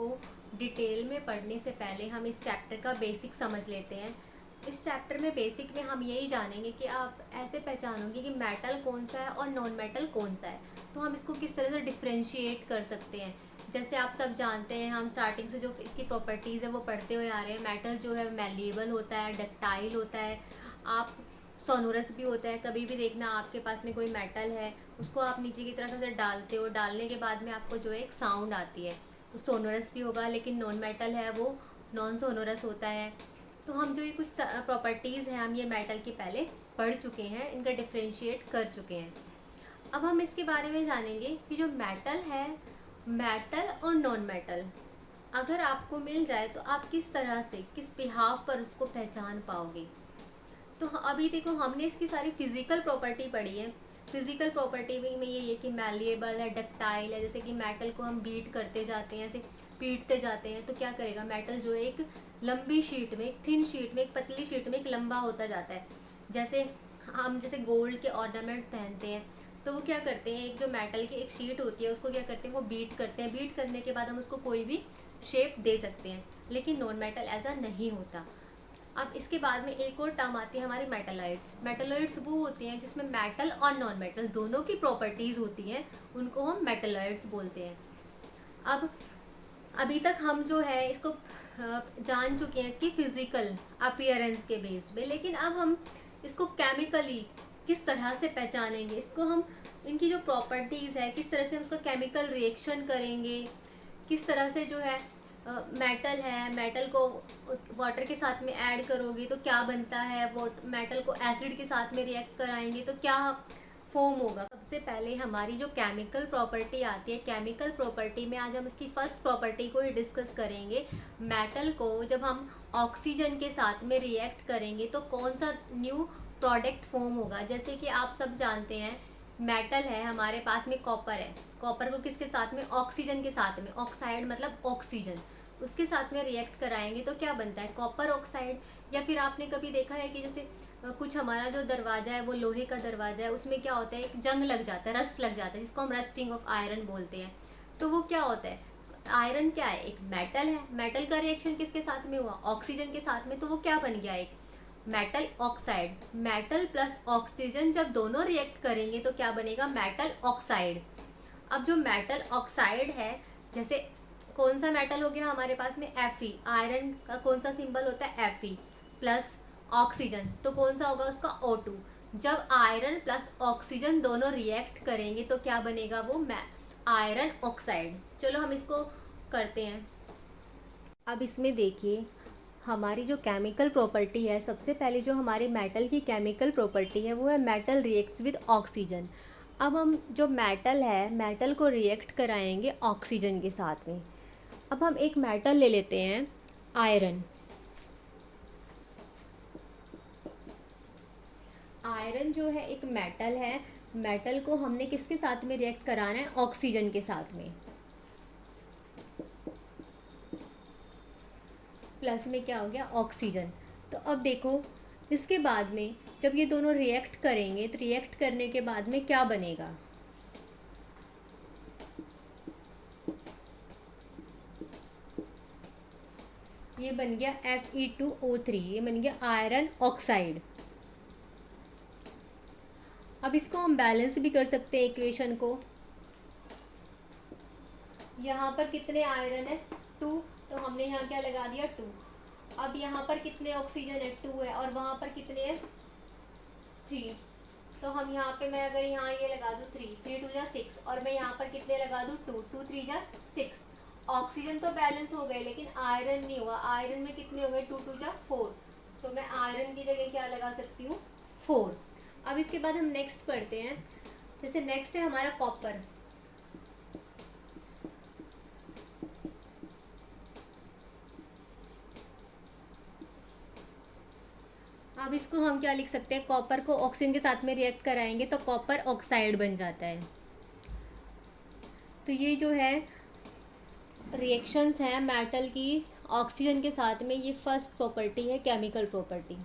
को डिटेल में पढ़ने से पहले हम इस चैप्टर का बेसिक समझ लेते हैं। इस चैप्टर में बेसिक में हम यही जानेंगे कि आप ऐसे पहचानोगे कि मेटल कौन सा है और नॉन मेटल कौन सा है, तो हम इसको किस तरह से डिफ्रेंशिएट कर सकते हैं। जैसे आप सब जानते हैं, हम स्टार्टिंग से जो इसकी प्रॉपर्टीज़ है वो पढ़ते हुए आ रहे हैं। मेटल जो है मैलिएबल होता है, डक्टाइल होता है, आप सोनोरस भी होता है। कभी भी देखना आपके पास में कोई मेटल है, उसको आप नीचे की तरफ से डालते हो, डालने के बाद में आपको जो है एक साउंड आती है, तो सोनोरस भी होगा। लेकिन नॉन मेटल है वो नॉन सोनोरस होता है। तो हम जो ये कुछ प्रॉपर्टीज़ हैं हम ये मेटल के पहले पढ़ चुके हैं, इनका डिफ्रेंशिएट कर चुके हैं। अब हम इसके बारे में जानेंगे कि जो मेटल है, मेटल और नॉन मेटल अगर आपको मिल जाए तो आप किस तरह से, किस बिहाफ पर उसको पहचान पाओगे। तो अभी देखो, हमने इसकी सारी फिजिकल प्रॉपर्टी पढ़ी है। फिजिकल प्रॉपर्टी में ये है कि मैलिएबल है, डक्टाइल है। जैसे कि मेटल को हम बीट करते जाते हैं, ऐसे पीटते जाते हैं, तो क्या करेगा मेटल जो है एक लंबी शीट में, एक थिन शीट में, एक पतली शीट में एक लंबा होता जाता है। जैसे हम जैसे गोल्ड के ऑर्नामेंट्स पहनते हैं, तो वो क्या करते हैं, एक जो मेटल की एक शीट होती है उसको क्या करते हैं, वो बीट करते हैं। बीट करने के बाद हम उसको कोई भी शेप दे सकते हैं। लेकिन नॉन मेटल ऐसा नहीं होता। अब इसके बाद में एक और टर्म आती है हमारी मेटलॉइड्स। मेटलॉइड्स वो होती हैं जिसमें मेटल और नॉन मेटल दोनों की प्रॉपर्टीज़ होती हैं, उनको हम मेटलॉइड्स बोलते हैं। अब अभी तक हम जो है इसको जान चुके हैं इसकी फिजिकल अपीयरेंस के बेस्ड पे, लेकिन अब हम इसको केमिकली किस तरह से पहचानेंगे, इसको हम इनकी जो प्रॉपर्टीज़ है किस तरह से हम उसका केमिकल रिएक्शन करेंगे, किस तरह से जो है मेटल है, मेटल को उस वाटर के साथ में ऐड करोगे तो क्या बनता है, वो मेटल को एसिड के साथ में रिएक्ट कराएंगे तो क्या फॉर्म होगा। सबसे पहले हमारी जो केमिकल प्रॉपर्टी आती है, केमिकल प्रॉपर्टी में आज हम इसकी फर्स्ट प्रॉपर्टी को ही डिस्कस करेंगे। मेटल को जब हम ऑक्सीजन के साथ में रिएक्ट करेंगे तो कौन सा न्यू प्रोडक्ट फॉर्म होगा। जैसे कि आप सब जानते हैं, मेटल है हमारे पास में, कॉपर है। कॉपर को किसके साथ में, ऑक्सीजन के साथ में, ऑक्साइड मतलब ऑक्सीजन, उसके साथ में रिएक्ट कराएंगे तो क्या बनता है, कॉपर ऑक्साइड। या फिर आपने कभी देखा है कि जैसे कुछ हमारा जो दरवाज़ा है वो लोहे का दरवाज़ा है, उसमें क्या होता है, एक जंग लग जाता है, रस्ट लग जाता है, जिसको हम रस्टिंग ऑफ आयरन बोलते हैं। तो वो क्या होता है, आयरन क्या है, एक मेटल है। मेटल का रिएक्शन किसके साथ में हुआ, ऑक्सीजन के साथ में, तो वो क्या बन गया, एक metal oxide. Metal plus oxygen जब दोनों रिएक्ट करेंगे तो क्या बनेगा, मेटल ऑक्साइड। अब जो मेटल ऑक्साइड है, जैसे कौन सा मेटल हो गया हमारे पास में, Fe। आयरन का कौन सा सिंबल होता है, Fe प्लस ऑक्सीजन, तो कौन सा होगा उसका O2। जब आयरन प्लस ऑक्सीजन दोनों रिएक्ट करेंगे तो क्या बनेगा, वो आयरन ऑक्साइड। चलो हम इसको करते हैं। अब इसमें देखिए, हमारी जो केमिकल प्रॉपर्टी है, सबसे पहले जो हमारी मेटल की केमिकल प्रॉपर्टी है वो है मेटल रिएक्ट्स विद ऑक्सीजन। अब हम जो मेटल है, मेटल को रिएक्ट कराएंगे ऑक्सीजन के साथ में। अब हम एक मेटल ले लेते हैं, आयरन। आयरन जो है एक मेटल है, मेटल को हमने किसके साथ में रिएक्ट कराना है, ऑक्सीजन के साथ में। प्लस में क्या हो गया, ऑक्सीजन। तो अब देखो, इसके बाद में जब ये दोनों रिएक्ट करेंगे तो रिएक्ट करने के बाद में क्या बनेगा, ये बन गया Fe2O3, ये बन गया आयरन ऑक्साइड। अब इसको हम बैलेंस भी कर सकते हैं इक्वेशन को। यहाँ पर कितने आयरन है, 2, तो हमने यहाँ क्या लगा दिया, 2। अब यहाँ पर कितने ऑक्सीजन है, 2 है, और वहाँ पर कितने हैं, 3। तो हम यहाँ पे, मैं अगर यहाँ ये लगा दूँ 3, 3 2 जा 6, और मैं यहाँ पर कितने लगा दूँ, 2, 2 3 जा 6। ऑक्सीजन तो बैलेंस हो गए लेकिन आयरन नहीं हुआ। आयरन में कितने हो गए, 2 2 जा 4, तो मैं आयरन की जगह क्या लगा सकती हूँ, 4। अब इसके बाद हम नेक्स्ट पढ़ते हैं। जैसे नेक्स्ट है हमारा कॉपर। अब इसको हम क्या लिख सकते हैं, कॉपर को ऑक्सीजन के साथ में रिएक्ट कराएंगे तो कॉपर ऑक्साइड बन जाता है। तो ये जो है रिएक्शंस हैं मेटल की ऑक्सीजन के साथ में, ये फर्स्ट प्रॉपर्टी है केमिकल प्रॉपर्टी।